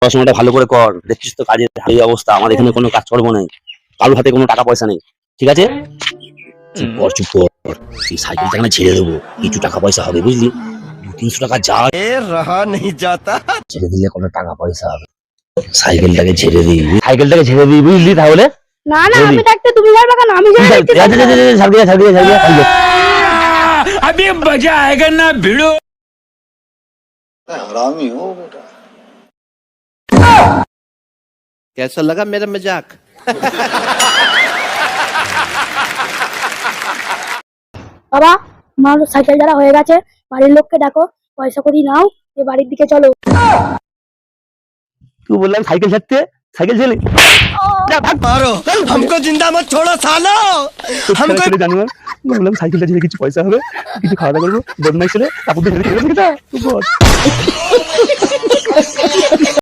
পড়াশোনাটা ভালো করে কর, দেখছিস তো কাজের এই অবস্থা, আমার এখানে কোনো কাজ করবো নাই, কারোর হাতে কোনো টাকা পয়সা নেই, ঠিক আছে? চুপ কর চুপ কর, এই সাইকেলটা এখানে ছেড়ে দেবো, কিছু টাকা পয়সা হবে বুঝলি, 200-300 টাকা যা रहा नहीं जाता। ছেড়ে দিলে কোনো টাকা পয়সা হবে। সাইকেলটাকে ছেড়ে দিই, সাইকেলটাকে ছেড়ে দিই বুঝলি, তাহলে না না আমি থাকতে তুমি যাবে কেন? আমি अभी मजा आएगा ना भिड़ो। हरामी हो बेटा। कैसा लगा मेरा मजाक? বাবা আমার সাইকেল যারা হয়ে গেছে, বাড়ির লোককে ডাকো, পয়সা করি নাও, এ বাড়ির দিকে চলো। তুই বললাম সাইকেল ছাড়তে, সাইকেল ছেলে मारो हमको जिंदा मत छोड़ो सालो। हमको জানুয়ার বললাম সাইকেলটা ছেড়ে কিছু পয়সা হবে, কিছু খাওয়া দাওয়া করবো, বদমাইশ ছেলে কাপড় দিয়ে